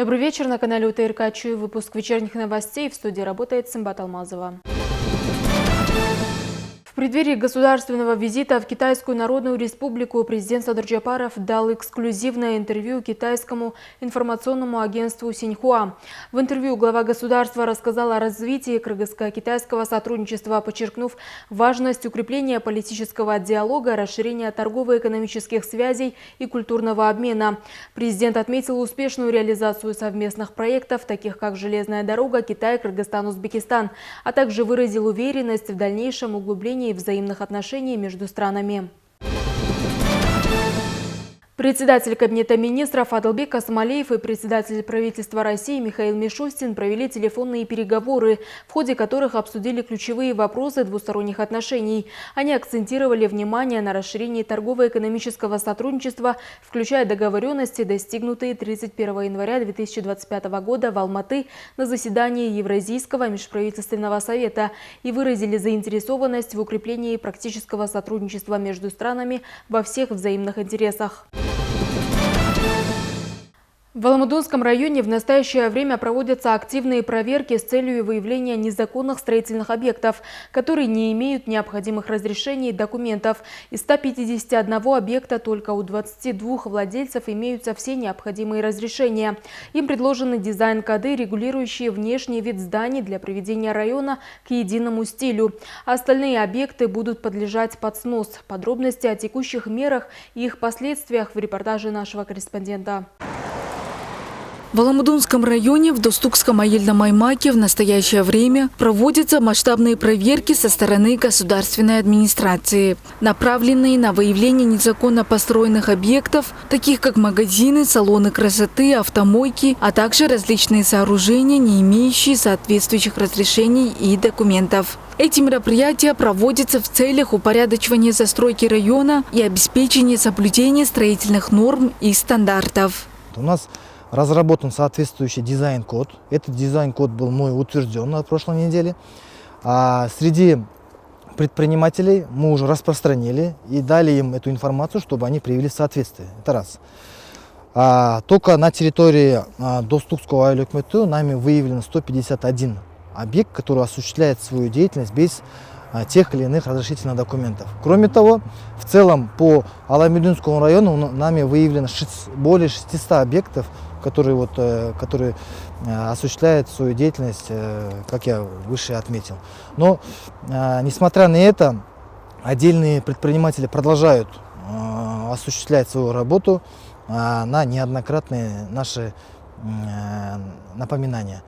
Добрый вечер. На канале УТРК Чуй. Выпуск вечерних новостей. В студии работает Сымбат Алмазова. В преддверии государственного визита в Китайскую Народную Республику президент Садыр Джапаров дал эксклюзивное интервью китайскому информационному агентству Синьхуа. В интервью глава государства рассказал о развитии кыргызско-китайского сотрудничества, подчеркнув важность укрепления политического диалога, расширения торгово-экономических связей и культурного обмена. Президент отметил успешную реализацию совместных проектов, таких как железная дорога Китай, Кыргызстан, Узбекистан, а также выразил уверенность в дальнейшем углублении взаимных отношений между странами. Председатель Кабинета министров Адылбек Асмалиев и председатель правительства России Михаил Мишустин провели телефонные переговоры, в ходе которых обсудили ключевые вопросы двусторонних отношений. Они акцентировали внимание на расширении торгово-экономического сотрудничества, включая договоренности, достигнутые 31 января 2025 года в Алматы на заседании Евразийского межправительственного совета, и выразили заинтересованность в укреплении практического сотрудничества между странами во всех взаимных интересах. В Аламудунском районе в настоящее время проводятся активные проверки с целью выявления незаконных строительных объектов, которые не имеют необходимых разрешений и документов. Из 151 объекта только у 22 владельцев имеются все необходимые разрешения. Им предложены дизайн-коды, регулирующие внешний вид зданий для приведения района к единому стилю. Остальные объекты будут подлежать под снос. Подробности о текущих мерах и их последствиях в репортаже нашего корреспондента. В Аламудунском районе в Достукском Айыльном аймаке в настоящее время проводятся масштабные проверки со стороны государственной администрации, направленные на выявление незаконно построенных объектов, таких как магазины, салоны красоты, автомойки, а также различные сооружения, не имеющие соответствующих разрешений и документов. Эти мероприятия проводятся в целях упорядочивания застройки района и обеспечения соблюдения строительных норм и стандартов. У нас разработан соответствующий дизайн-код. Этот дизайн-код был мной утвержден на прошлой неделе. А среди предпринимателей мы уже распространили и дали им эту информацию, чтобы они привели в соответствие. Это раз. Только на территории Достукского айыл-өкмөтү нами выявлено 151 объект, который осуществляет свою деятельность без тех или иных разрешительных документов. Кроме того, в целом по Аламудунскому району нами выявлено более 600 объектов, которые осуществляют свою деятельность, как я выше отметил. Но, несмотря на это, отдельные предприниматели продолжают осуществлять свою работу на неоднократные наши напоминания.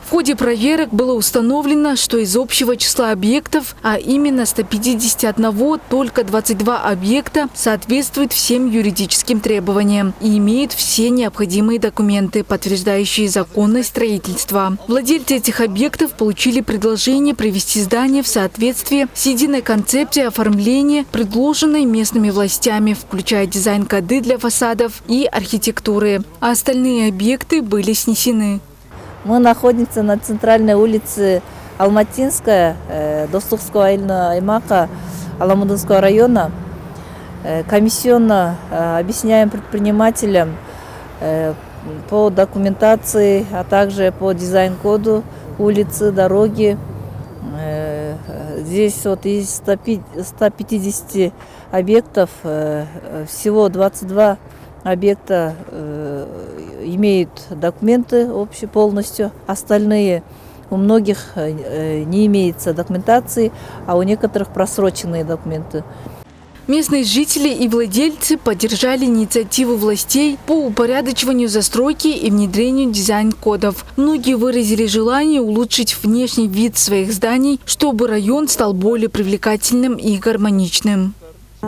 В ходе проверок было установлено, что из общего числа объектов, а именно 151, только 22 объекта соответствуют всем юридическим требованиям и имеют все необходимые документы, подтверждающие законность строительства. Владельцы этих объектов получили предложение привести здание в соответствие с единой концепцией оформления, предложенной местными властями, включая дизайн-коды для фасадов и архитектуры. А остальные объекты были снесены. Мы находимся на центральной улице Алматинская, Достукского айыльного аймака Аламудунского района. Комиссионно объясняем предпринимателям по документации, а также по дизайн-коду улицы, дороги. Здесь вот из 150 объектов всего 22 объекта имеют документы полностью, остальные у многих не имеется документации, а у некоторых просроченные документы. Местные жители и владельцы поддержали инициативу властей по упорядочиванию застройки и внедрению дизайн-кодов. Многие выразили желание улучшить внешний вид своих зданий, чтобы район стал более привлекательным и гармоничным.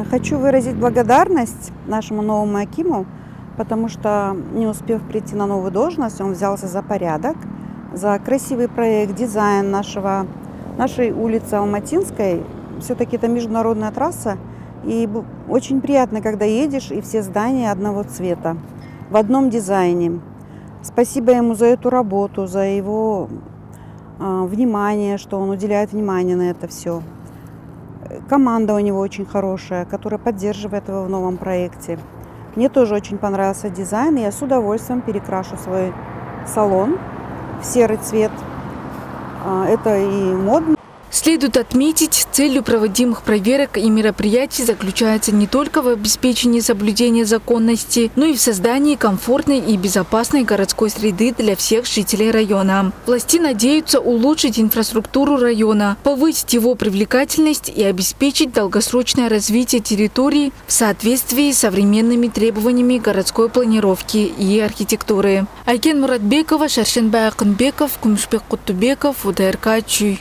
Хочу выразить благодарность нашему новому акиму, потому что, не успев прийти на новую должность, он взялся за порядок, за красивый проект, дизайн нашей улицы Алматинской. Все-таки это международная трасса, и очень приятно, когда едешь, и все здания одного цвета, в одном дизайне. Спасибо ему за эту работу, за его внимание, что он уделяет внимание на это все. Команда у него очень хорошая, которая поддерживает его в новом проекте. Мне тоже очень понравился дизайн, и я с удовольствием перекрашу свой салон в серый цвет. Это и модно. Следует отметить, целью проводимых проверок и мероприятий заключается не только в обеспечении соблюдения законности, но и в создании комфортной и безопасной городской среды для всех жителей района. Власти надеются улучшить инфраструктуру района, повысить его привлекательность и обеспечить долгосрочное развитие территории в соответствии с современными требованиями городской планировки и архитектуры. Айкен Муратбекова, Шаршенбай Акынбеков, Кумшбек Куттубеков, УДРК Чуй.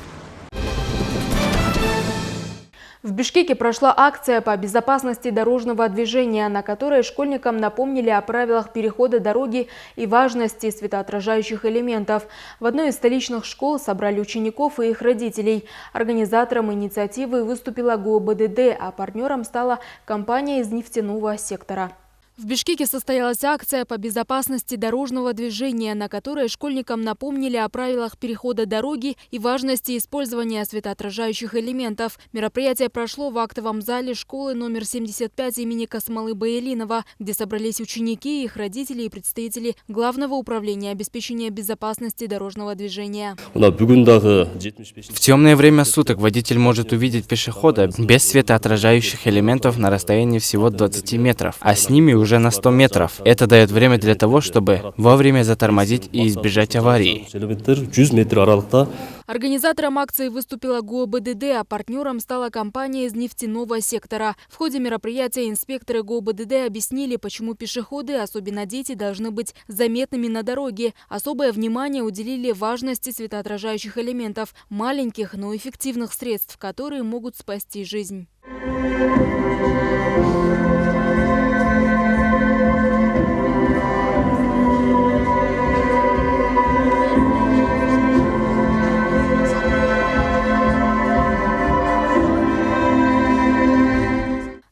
В Бишкеке прошла акция по безопасности дорожного движения, на которой школьникам напомнили о правилах перехода дороги и важности светоотражающих элементов. В одной из столичных школ собрали учеников и их родителей. Организатором инициативы выступила ГУБДД, а партнером стала компания из нефтяного сектора. В Бишкеке состоялась акция по безопасности дорожного движения, на которой школьникам напомнили о правилах перехода дороги и важности использования светоотражающих элементов. Мероприятие прошло в актовом зале школы номер 75 имени Касмалы Баялинова, где собрались ученики, их родители и представители Главного управления обеспечения безопасности дорожного движения. В темное время суток водитель может увидеть пешехода без светоотражающих элементов на расстоянии всего 20 метров, а с ними уже на 100 метров. Это дает время для того, чтобы вовремя затормозить и избежать аварии. Организатором акции выступила ГУБДД, а партнером стала компания из нефтяного сектора. В ходе мероприятия инспекторы ГУБДД объяснили, почему пешеходы, особенно дети, должны быть заметными на дороге. Особое внимание уделили важности светоотражающих элементов, маленьких, но эффективных средств, которые могут спасти жизнь.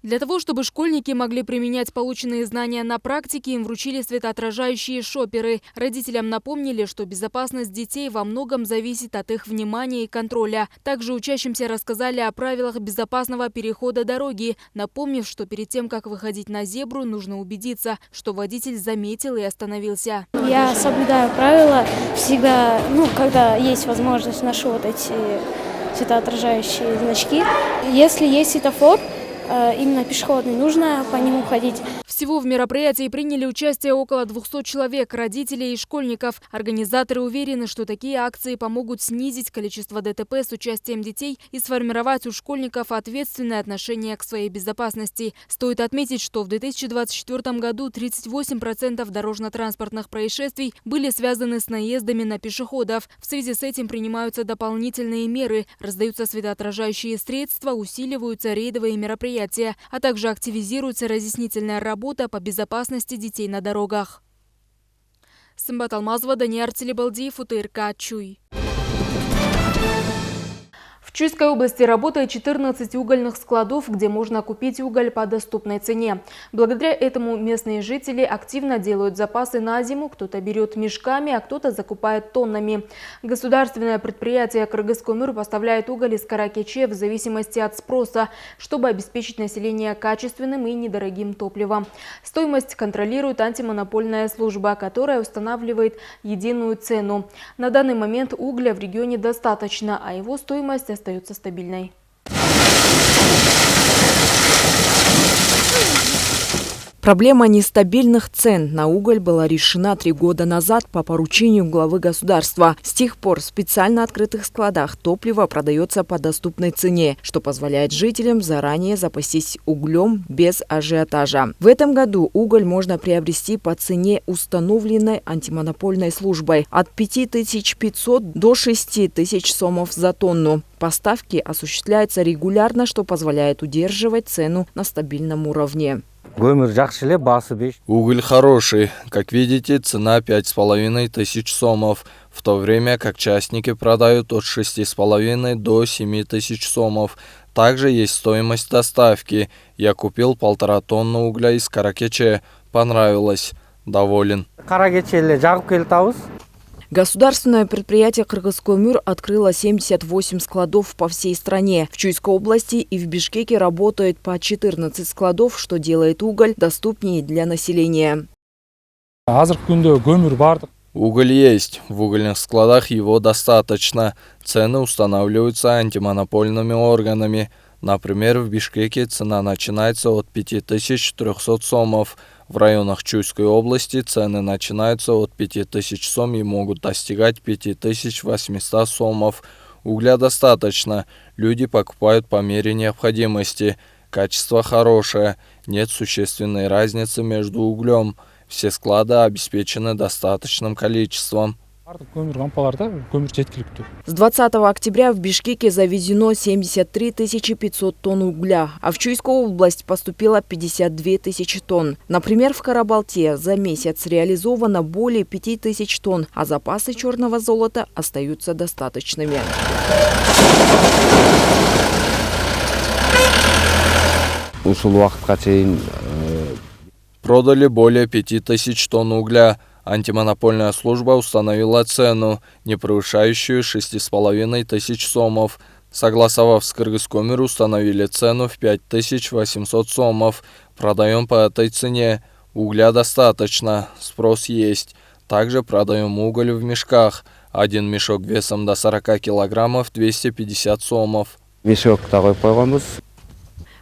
Для того, чтобы школьники могли применять полученные знания на практике, им вручили светоотражающие шоперы. Родителям напомнили, что безопасность детей во многом зависит от их внимания и контроля. Также учащимся рассказали о правилах безопасного перехода дороги, напомнив, что перед тем, как выходить на зебру, нужно убедиться, что водитель заметил и остановился. Я соблюдаю правила всегда, когда есть возможность, ношу вот эти светоотражающие значки. Если есть светофор, именно пешеходный, нужно по нему ходить. Всего в мероприятии приняли участие около 200 человек, родителей и школьников. Организаторы уверены, что такие акции помогут снизить количество ДТП с участием детей и сформировать у школьников ответственное отношение к своей безопасности. Стоит отметить, что в 2024 году 38% дорожно-транспортных происшествий были связаны с наездами на пешеходов. В связи с этим принимаются дополнительные меры, раздаются светоотражающие средства, усиливаются рейдовые мероприятия, а также активизируется разъяснительная работа по безопасности детей на дорогах. Сымбат Алмазова, Данияр Телебалдиев, УТРК Чуй. В Чуйской области работает 14 угольных складов, где можно купить уголь по доступной цене. Благодаря этому местные жители активно делают запасы на зиму. Кто-то берет мешками, а кто-то закупает тоннами. Государственное предприятие «Кыргызкомыр» поставляет уголь из Каракече в зависимости от спроса, чтобы обеспечить население качественным и недорогим топливом. Стоимость контролирует антимонопольная служба, которая устанавливает единую цену. На данный момент угля в регионе достаточно, а его стоимость остается стабильной. Проблема нестабильных цен на уголь была решена 3 года назад по поручению главы государства. С тех пор в специально открытых складах топливо продается по доступной цене, что позволяет жителям заранее запастись углем без ажиотажа. В этом году уголь можно приобрести по цене, установленной антимонопольной службой, от 5500 до 6000 сомов за тонну. Поставки осуществляются регулярно, что позволяет удерживать цену на стабильном уровне. Уголь хороший. Как видите, цена 5500 сомов, в то время как частники продают от 6,5 до 7000 сомов. Также есть стоимость доставки. Я купил 1,5 тонны угля из Каракече. Понравилось. Доволен. Государственное предприятие «Кыргызкомыр» открыло 78 складов по всей стране. В Чуйской области и в Бишкеке работает по 14 складов, что делает уголь доступнее для населения. Уголь есть, в угольных складах его достаточно. Цены устанавливаются антимонопольными органами. Например, в Бишкеке цена начинается от 5300 сомов. В районах Чуйской области цены начинаются от 5000 сом и могут достигать 5800 сомов. Угля достаточно, люди покупают по мере необходимости. Качество хорошее, нет существенной разницы между углем. Все склады обеспечены достаточным количеством. С 20 октября в Бишкеке завезено 73 500 тонн угля, а в Чуйскую область поступило 52 тысячи тонн. Например, в Карабалте за месяц реализовано более 5000 тонн, а запасы черного золота остаются достаточными. Продали более 5000 тонн угля. Антимонопольная служба установила цену, не превышающую 6500 сомов. Согласовав с Кыргызкомир, установили цену в 5800 сомов. Продаем по этой цене. Угля достаточно, спрос есть. Также продаем уголь в мешках. Один мешок весом до 40 килограммов 250 сомов.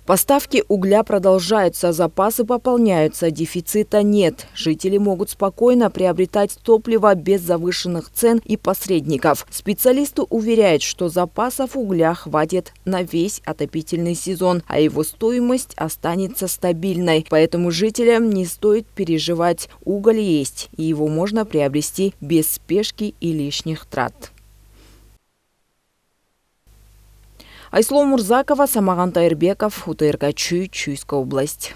Поставки угля продолжаются, запасы пополняются, дефицита нет. Жители могут спокойно приобретать топливо без завышенных цен и посредников. Специалисты уверяют, что запасов угля хватит на весь отопительный сезон, а его стоимость останется стабильной. Поэтому жителям не стоит переживать. Уголь есть, и его можно приобрести без спешки и лишних трат. Айсло Мурзакова, Самаган Тайырбеков, УТРК Чуй, Чуйская область.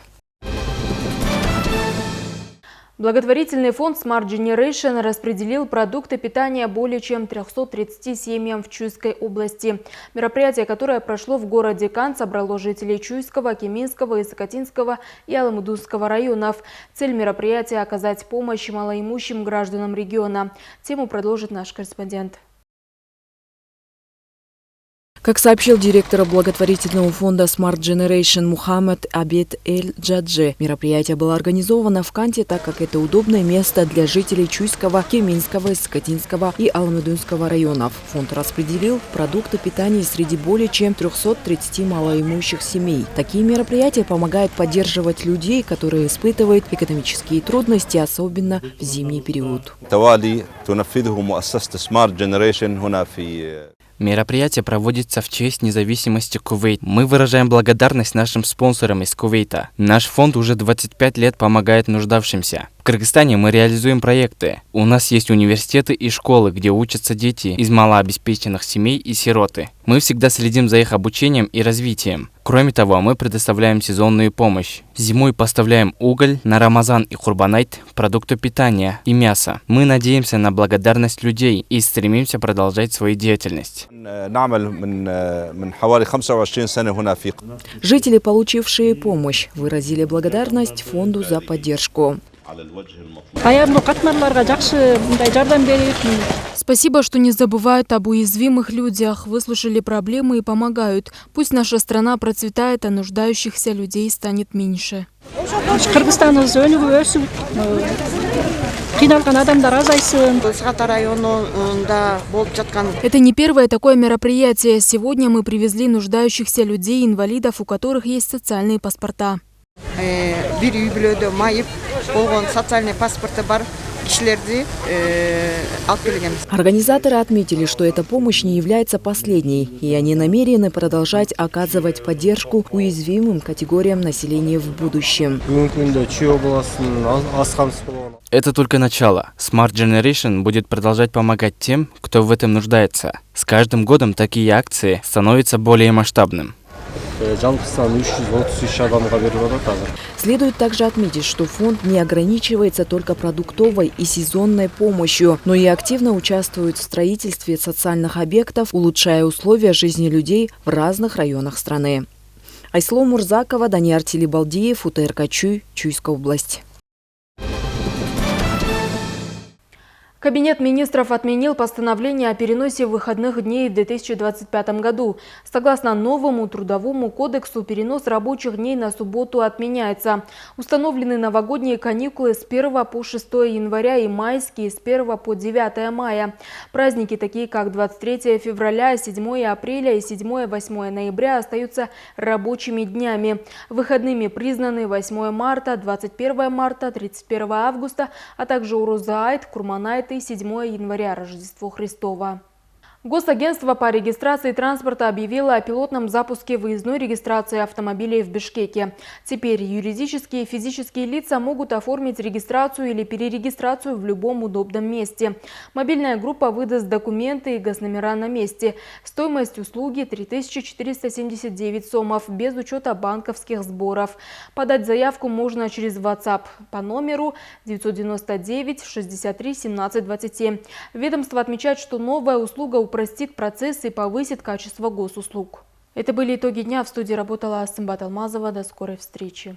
Благотворительный фонд Smart Generation распределил продукты питания более чем 330 семьям в Чуйской области. Мероприятие, которое прошло в городе Кан, собрало жителей Чуйского, Кеминского, Исакатинского и Аламудунского районов. Цель мероприятия – оказать помощь малоимущим гражданам региона. Тему продолжит наш корреспондент. Как сообщил директор благотворительного фонда Smart Generation Мухаммад Абед Эль-Джаджи, мероприятие было организовано в Канте, так как это удобное место для жителей Чуйского, Кеминского, Исакатинского и Аламудунского районов. Фонд распределил продукты питания среди более чем 330 малоимущих семей. Такие мероприятия помогают поддерживать людей, которые испытывают экономические трудности, особенно в зимний период. Мероприятие проводится в честь независимости Кувейта. Мы выражаем благодарность нашим спонсорам из Кувейта. Наш фонд уже 25 лет помогает нуждавшимся. В Кыргызстане мы реализуем проекты. У нас есть университеты и школы, где учатся дети из малообеспеченных семей и сироты. Мы всегда следим за их обучением и развитием. Кроме того, мы предоставляем сезонную помощь. Зимой поставляем уголь, на Рамазан и Курбанайт, продукты питания и мясо. Мы надеемся на благодарность людей и стремимся продолжать свою деятельность. Жители, получившие помощь, выразили благодарность фонду за поддержку. Спасибо, что не забывают об уязвимых людях, выслушали проблемы и помогают. Пусть наша страна процветает, а нуждающихся людей станет меньше. Это не первое такое мероприятие. Сегодня мы привезли нуждающихся людей, инвалидов, у которых есть социальные паспорта. Организаторы отметили, что эта помощь не является последней, и они намерены продолжать оказывать поддержку уязвимым категориям населения в будущем. Это только начало. Smart Generation будет продолжать помогать тем, кто в этом нуждается. С каждым годом такие акции становятся более масштабным. Следует также отметить, что фонд не ограничивается только продуктовой и сезонной помощью, но и активно участвует в строительстве социальных объектов, улучшая условия жизни людей в разных районах страны. Айсло Мурзакова, Данияр Тилибалдиев, УТРК Чуй, Чуйская область. Кабинет министров отменил постановление о переносе выходных дней в 2025 году. Согласно новому трудовому кодексу, перенос рабочих дней на субботу отменяется. Установлены новогодние каникулы с 1 по 6 января и майские с 1 по 9 мая. Праздники, такие как 23 февраля, 7 апреля и 7-8 ноября, остаются рабочими днями. Выходными признаны 8 марта, 21 марта, 31 августа, а также Урузаайт, Курманайт и 7 января, Рождество Христово. Госагентство по регистрации транспорта объявило о пилотном запуске выездной регистрации автомобилей в Бишкеке. Теперь юридические и физические лица могут оформить регистрацию или перерегистрацию в любом удобном месте. Мобильная группа выдаст документы и госномера на месте. Стоимость услуги 3479 сомов, без учета банковских сборов. Подать заявку можно через WhatsApp по номеру 999 63 17 27. Ведомство отмечает, что новая услуга упростит процесс и повысит качество госуслуг. Это были итоги дня. В студии работала Сымбат Алмазова. До скорой встречи.